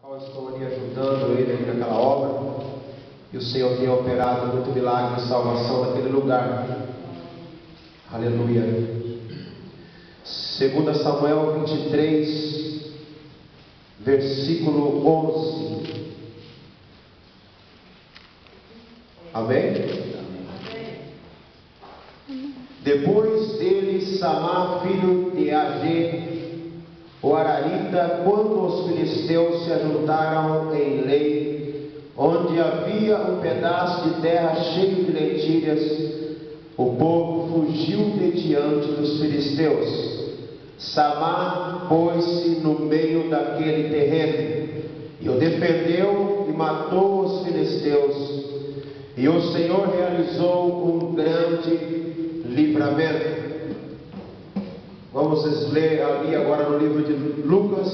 Eu estou ali ajudando ele ali naquela obra, e o Senhor tem operado muito milagre de salvação naquele lugar. Aleluia. 2 Samuel 23, versículo 11. Amém? Depois dele, Samá, filho de Agê, o Ararita, quando os filisteus se ajuntaram em Lei, onde havia um pedaço de terra cheio de lentilhas, o povo fugiu de diante dos filisteus. Samá pôs-se no meio daquele terreno, e o defendeu e matou os filisteus. E o Senhor realizou um grande livramento. Vamos ler ali agora no livro de Lucas,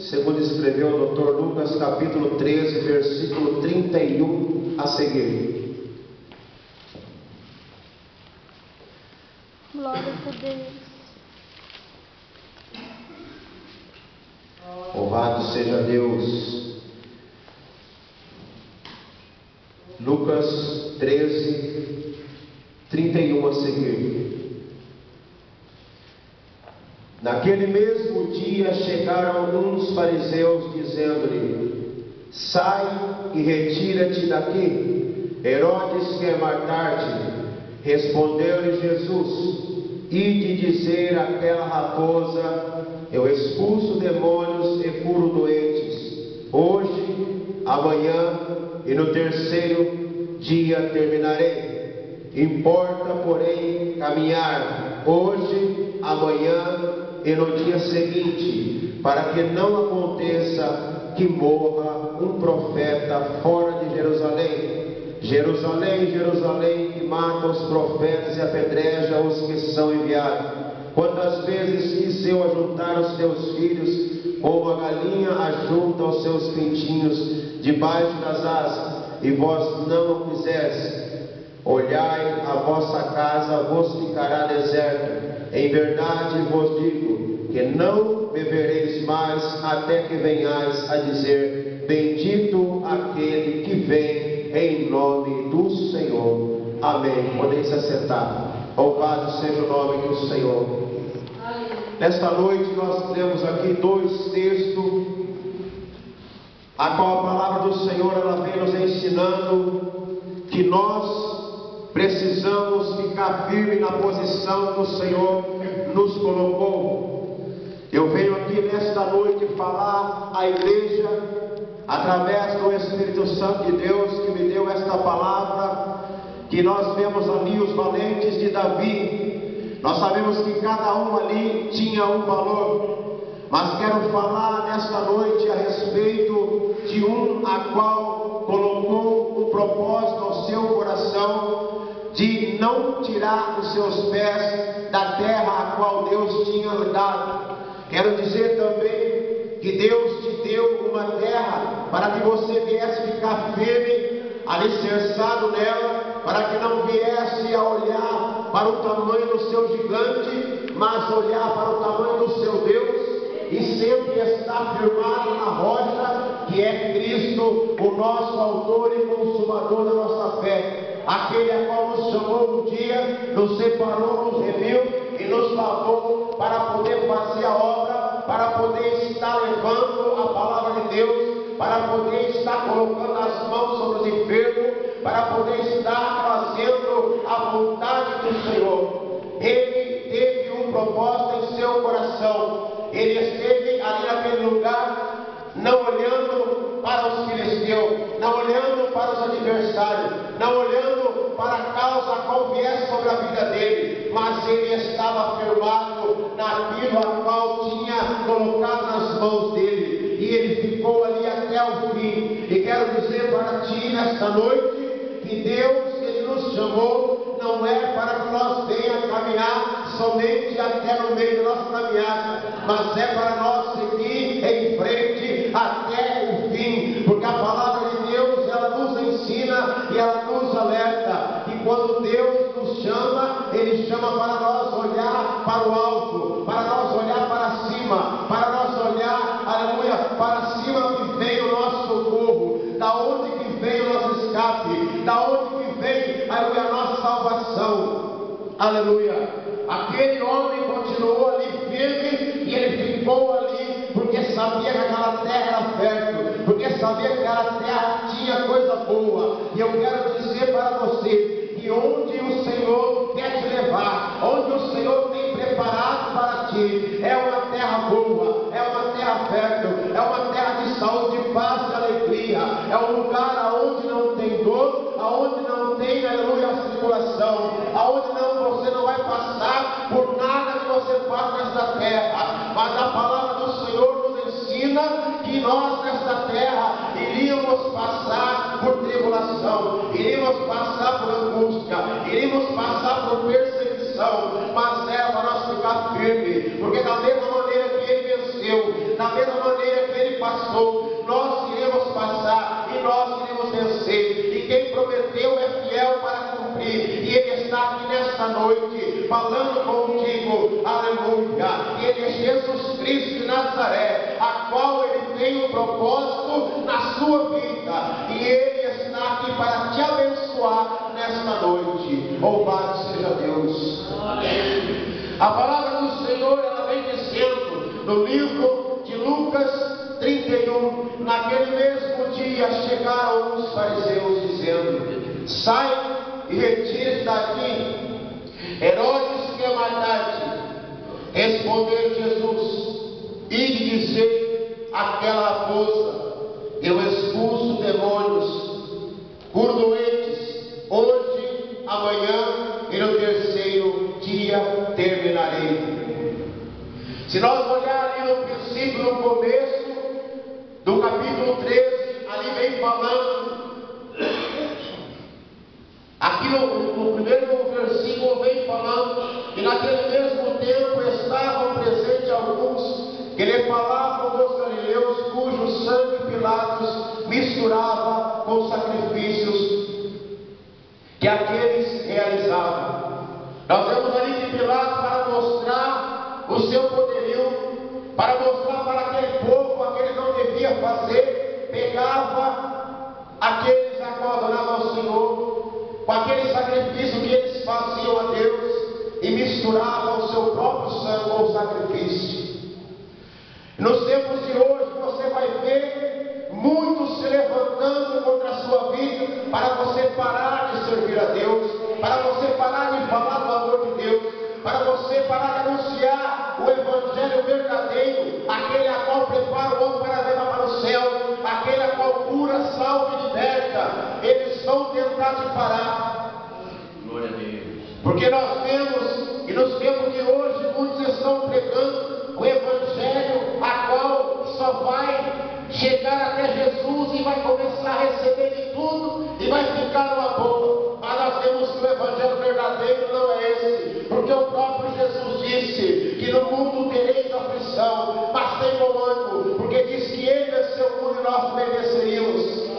segundo escreveu o Dr. Lucas, capítulo 13, versículo 31 a seguir. Glória a Deus. Louvado seja Deus. Lucas 13, 31 a seguir. Naquele mesmo dia chegaram uns fariseus dizendo-lhe: sai e retira-te daqui, Herodes quer matar-te. Respondeu-lhe Jesus: ide dizer àquela raposa: eu expulso demônios e curo doentes, hoje, amanhã e no terceiro dia terminarei. Importa, porém, caminhar hoje, amanhã e no dia seguinte, para que não aconteça que morra um profeta fora de Jerusalém. Jerusalém, Jerusalém, que mata os profetas e apedreja os que são enviados. Quantas vezes quis eu ajuntar os teus filhos, como a galinha ajunta os seus pintinhos debaixo das asas, e vós não o quisestes. Olhai, a vossa casa vos ficará deserta. Em verdade vos digo que não me vereis mais até que venhais a dizer: bendito aquele que vem em nome do Senhor. Amém. Podem se assentar. Louvado seja o nome do Senhor. Nesta noite nós temos aqui dois textos, a qual a palavra do Senhor ela vem nos ensinando que nós precisamos ficar firme na posição que o Senhor nos colocou. Eu venho aqui nesta noite falar à igreja, através do Espírito Santo de Deus que me deu esta palavra, que nós vemos ali os valentes de Davi. Nós sabemos que cada um ali tinha um valor, mas quero falar nesta noite a respeito de um a qual colocou um propósito ao seu coração de não tirar os seus pés da terra a qual Deus tinha dado. Quero dizer também que Deus te deu uma terra para que você viesse ficar firme, alicerçado nela, para que não viesse a olhar para o tamanho do seu gigante, mas olhar para o tamanho do seu Deus, e sempre estar firmado na rocha que é Cristo, o nosso autor e consumador da nossa fé, aquele a qual nos chamou um dia, nos separou, nos remiu e nos lavou para poder fazer a obra, para poder estar levando a palavra de Deus, para poder estar colocando as mãos sobre os enfermos, para poder estar fazendo a vontade do Senhor. Ele teve um propósito em seu coração. Ele esteve ali naquele lugar, não olhando para os filisteus, não olhando para os adversários, não olhando para a causa a qual viesse sobre a vida dele, mas ele estava firmado naquilo a qual tinha colocado nas mãos dele, e ele ficou ali até o fim. E quero dizer para ti nesta noite que Deus, ele nos chamou, não é para que nós venhamos caminhar somente até no meio da nossa caminhada, mas é para nós seguir em frente até o fim, porque a palavra de Deus ela nos ensina e ela nos alerta, e quando Deus nos chama, Ele chama para nós olhar para o alto, para nós olhar para cima, para nós olhar, aleluia, para cima que vem o Aleluia. Aquele homem continuou ali firme e ele ficou ali porque sabia que aquela terra era fértil, porque sabia que aquela terra tinha coisa boa. E eu quero dizer para você que onde o Senhor quer te levar, onde o Senhor tem preparado para ti, é uma terra boa, é uma terra fértil, é uma terra de saúde, paz e alegria, é um lugar onde não tem dor, aonde não tem, aleluia, tribulação, aonde você não vai passar por nada que você faz nesta terra, mas a palavra do Senhor nos ensina que nós nesta terra iríamos passar por tribulação, iríamos passar por angústia, iríamos passar por perseguição, mas é para nós ficar firme, porque da mesma maneira que ele venceu, da mesma maneira que ele passou, nós iremos passar e nós iremos vencer. E quem prometeu é fiel para cumprir, e ele está aqui nesta noite falando contigo, aleluia. Ele é Jesus Cristo de Nazaré, a qual ele tem um propósito na sua vida, e ele está aqui para te abençoar nesta noite. Louvado seja Deus. Amém. A palavra do Senhor, ela vem dizendo no livro de Lucas 31, naquele mesmo dia chegaram uns fariseus dizendo: sai e retire-te daqui, Herodes quer matar-te. Respondeu Jesus: ide dizer àquela raposa: eu expulso demônios, curo doentes, hoje, amanhã e no terceiro dia terminarei. Se nós olharmos ali no princípio, no começo do capítulo 13, ali vem falando, aqui no primeiro versículo vem falando que naquele mesmo tempo estavam presentes alguns que lhe falavam dos galileus, cujo sangue Pilatos misturava com sacrifícios que aqueles realizavam. Nós vemos ali que Pilatos, para mostrar o seu poderio, para mostrar para aquele povo aquele não devia fazer, pegava aqueles a qual adoravam ao Senhor, com aquele sacrifício que eles faziam a Deus, e misturava o seu próprio sangue com o sacrifício. Nos tempos de hoje você vai ver muitos se levantando contra a sua vida, para você parar de servir a Deus, para você parar de falar do amor de Deus, para você parar de anunciar o Evangelho verdadeiro, aquele a qual prepara o homem para levar para o céu, aquele a qual cura, salva e liberta. Eles vão tentar te parar. Glória a Deus. Porque nós vemos, e nos tempos de hoje, muitos estão pregando o Evangelho, a qual só vai chegar até Jesus e vai começar a receber de tudo e vai ficar numa boa. Mas nós temos que o Evangelho verdadeiro não é esse, porque o próprio Jesus disse que no mundo tereis aflição, mas tem bom ânimo, porque diz que ele venceu o mundo e nós mereceríamos.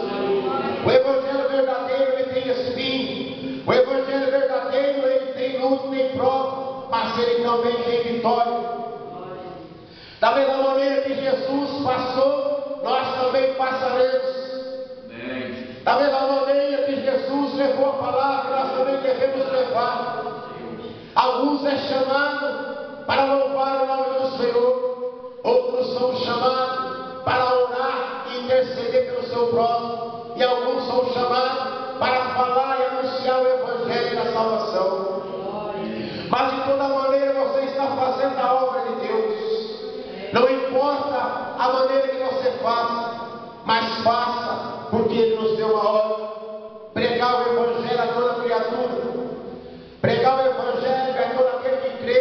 O Evangelho verdadeiro ele tem espinho, o Evangelho verdadeiro ele tem luta, tem prova, mas ele também tem vitória. Da mesma maneira que Jesus passou, nós também passaremos. Da mesma maneira que Jesus levou a palavra, nós também devemos levar. Alguns é chamado para louvar o nome do Senhor, outros são chamados para orar e interceder pelo seu próximo, e alguns são chamados para falar e anunciar o Evangelho da salvação. Mas de toda maneira você está fazendo a obra de Deus. Não importa a maneira que você faça, mas faça, porque Ele nos deu uma ordem: pregar o Evangelho a toda criatura, pregar o Evangelho a todo aquele que crê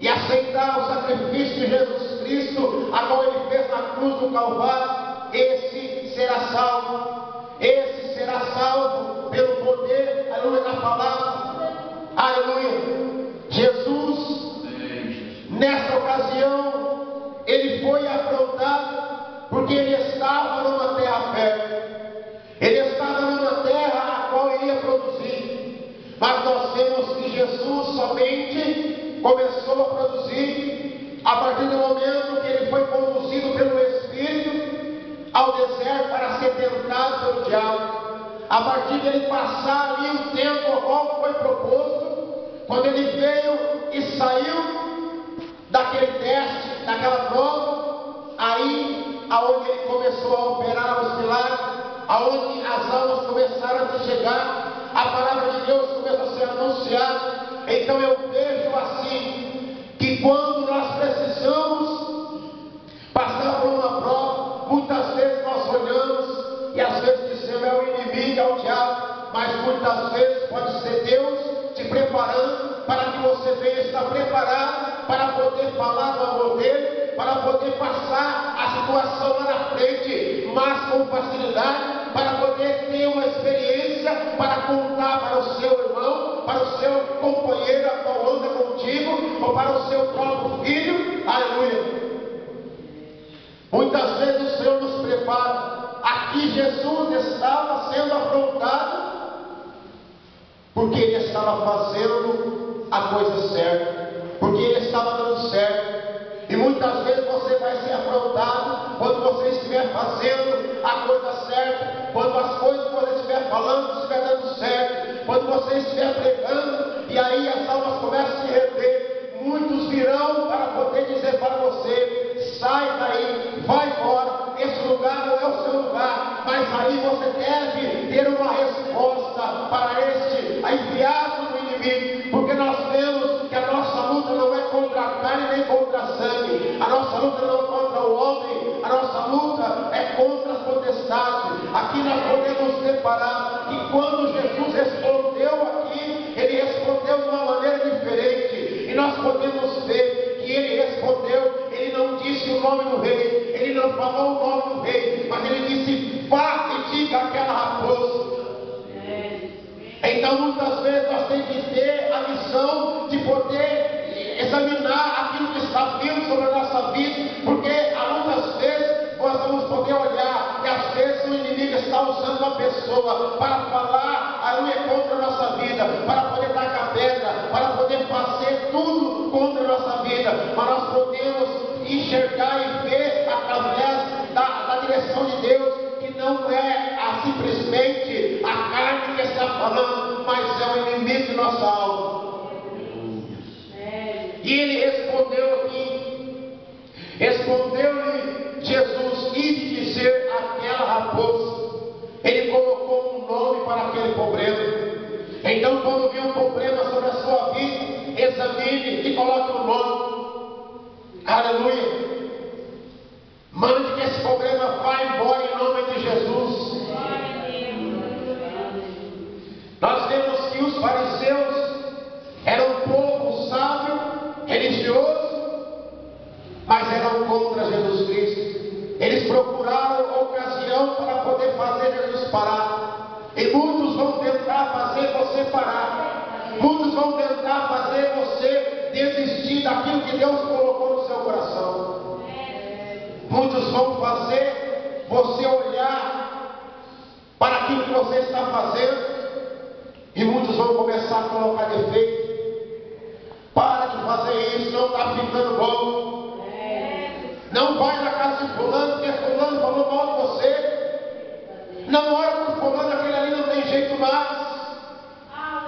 e aceitar o sacrifício de Jesus Cristo, a qual Ele fez na cruz do Calvário. Esse será salvo, esse será salvo pelo poder, aleluia, da palavra, aleluia. Jesus, nesta ocasião, ele foi afrontado porque ele estava numa terra fértil, ele estava numa terra a qual iria produzir. Mas nós vemos que Jesus somente começou a produzir a partir do momento que ele foi conduzido pelo Espírito ao deserto para ser tentado pelo diabo. A partir de ele passar ali o tempo ao qual foi proposto, quando ele veio e saiu daquele teste, daquela prova, aí aonde ele começou a operar os milagres, aonde as almas começaram a chegar, a palavra de Deus começou a ser anunciada. Então eu vejo assim, que quando nós precisamos passar por uma prova, muitas vezes nós olhamos e às vezes dizemos é o inimigo, é o diabo, mas muitas vezes pode ser Deus te preparando para que você venha estar preparado para poder falar do amor dele, para poder passar a situação lá na frente, mas com facilidade, para poder ter uma experiência, para contar para o seu irmão, para o seu companheiro a qual anda contigo, ou para o seu próprio filho. Aleluia! Muitas vezes o Senhor nos prepara. Aqui Jesus estava sendo afrontado porque ele estava fazendo a coisa certa, porque ele estava dando certo. E muitas vezes você vai ser afrontado quando você estiver fazendo a coisa certa, quando as coisas que você estiver falando estiver dando certo, quando você estiver pregando, e aí as almas começam a se render. Muitos virão para poder dizer para você: sai daí, vai embora, esse lugar não é o seu lugar. Mas aí você deve ter uma resposta para este enviado do inimigo, porque nós vemos que a nossa luta não é contra a carne nem contra a sangue, a nossa luta não é contra o homem, a nossa luta é contra as potestades. Aqui nós podemos separar que quando Jesus respondeu aqui, ele respondeu de uma maneira diferente, e nós podemos ver que ele respondeu. Ele não disse o nome do rei, ele não falou o nome do rei, mas ele disse: vá e diga aquela raposa. Então muitas vezes nós temos que ter a missão de poder examinar aquilo que está vindo sobre a nossa vida, porque muitas vezes nós vamos poder olhar e às vezes o inimigo está usando uma pessoa para falar aleluia contra a nossa vida, para poder tacar pedra, para poder fazer tudo contra a nossa vida. Mas nós podemos enxergar e ver através da direção de Deus que não é simplesmente a carne que está falando, mas é o inimigo de nossa alma. E ele respondeu aqui, respondeu-lhe Jesus: ide dizer àquela raposa. Ele colocou um nome para aquele problema. Então, quando vir um problema sobre a sua vida, examine e coloque um nome. Aleluia! Mande que esse problema vá embora em nome de Jesus. Nós vemos que os fariseus eram um povo sábio, religioso, mas eram contra Jesus Cristo. Eles procuraram ocasião para poder fazer Jesus parar. E muitos vão tentar fazer você parar. Muitos vão tentar fazer você desistir daquilo que Deus colocou no seu coração. Muitos vão fazer você olhar para aquilo que você está fazendo, e muitos vão começar a colocar defeito. Para de fazer isso, não está ficando bom. Não vai na casa de fulano, porque fulano falou mal de você. Não ora por fulano, aquele ali não tem jeito mais.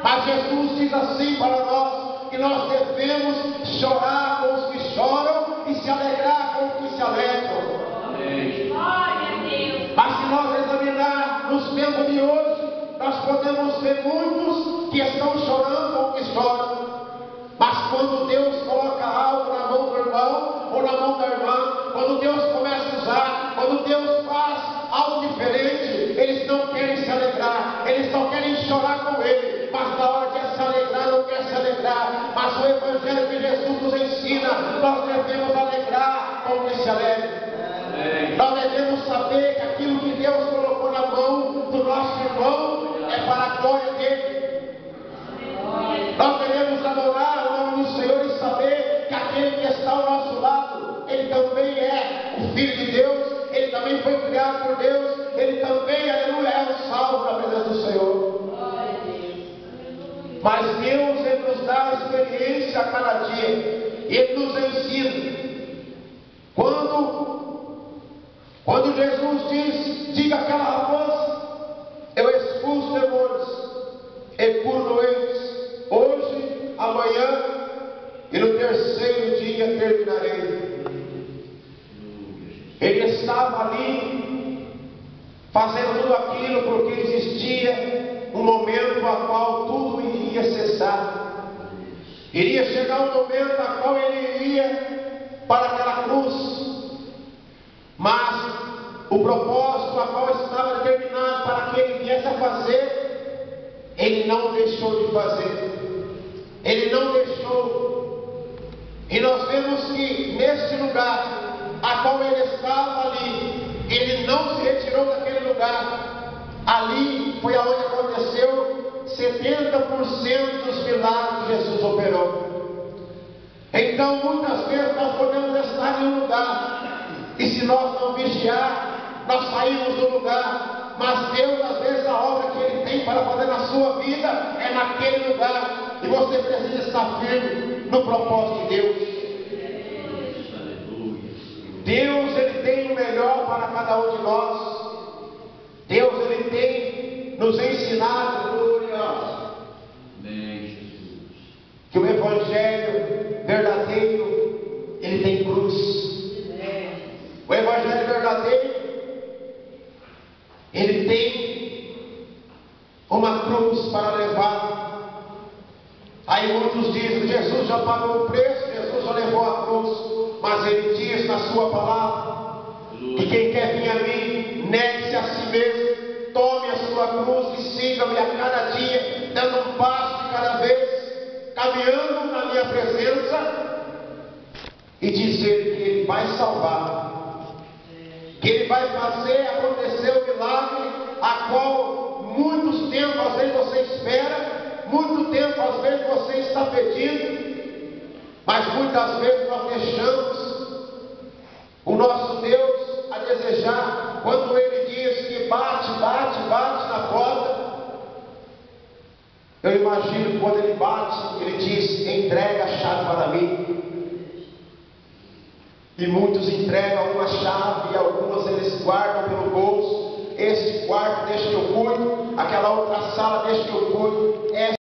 Mas Jesus diz assim para nós, que nós devemos chorar com os que choram e se alegrar com os que se alegram. Mas se nós examinar nos tempos de hoje, nós podemos ver muitos que estão chorando com os que choram. Mas quando Deus coloca algo na mão do irmão ou na mão da irmã, quando Deus começa a usar, quando Deus faz algo diferente, eles não querem se alegrar, eles só querem chorar com Ele. Mas na hora de se alegrar, não quer se alegrar. Mas o Evangelho que Jesus nos ensina, nós devemos alegrar com o que se alegra. Nós devemos saber que aquilo que Deus colocou na mão do nosso irmão é para a glória dele. Nós devemos adorar o nome do Senhor e saber que aquele que está ao nosso lado, ele também é o Filho de Deus, ele também foi criado por Deus, ele também, aleluia, é um salvo na presença do Senhor. Mas Deus, ele nos dá a experiência a cada dia, ele nos ensina. Quando Jesus diz: diga aquela raposa, eu expulso demônios e curo doentes, hoje, amanhã Ele estava ali fazendo tudo aquilo porque existia um momento a qual tudo iria cessar. Iria chegar um momento a qual ele iria para aquela cruz. Mas o propósito a qual estava determinado para que ele viesse a fazer, ele não deixou de fazer. Ele não deixou. E nós vemos que neste lugar a qual ele estava ali, ele não se retirou daquele lugar. Ali foi aonde aconteceu 70% dos milagres que Jesus operou. Então muitas vezes nós podemos estar em um lugar, e se nós não vigiar, nós saímos do lugar. Mas Deus, às vezes, a obra que Ele tem para fazer na sua vida é naquele lugar, e você precisa estar firme no propósito de Deus. Deus, Ele tem o melhor para cada um de nós. Deus, Ele tem nos ensinado, glorioso, que o Evangelho verdadeiro, ele tem cruz. O Evangelho verdadeiro, ele tem uma cruz para levar. Aí muitos dizem, Jesus já pagou o preço, Jesus já levou a cruz. Mas ele diz na sua palavra que quem quer vir a mim, negue-se a si mesmo, tome a sua cruz e siga-me a cada dia, dando um passo de cada vez, caminhando na minha presença, e dizer que ele vai salvar, que ele vai fazer acontecer o milagre a qual muitos tempos às vezes você espera, muito tempo às vezes você está pedindo. Mas muitas vezes nós deixamos o nosso Deus a desejar. Quando Ele diz que bate, bate, bate na porta, eu imagino quando Ele bate, Ele diz, entrega a chave para mim. E muitos entregam uma chave, e algumas eles guardam pelo bolso. Esse quarto deixa que eu cuido, aquela outra sala deixa que eu cuido.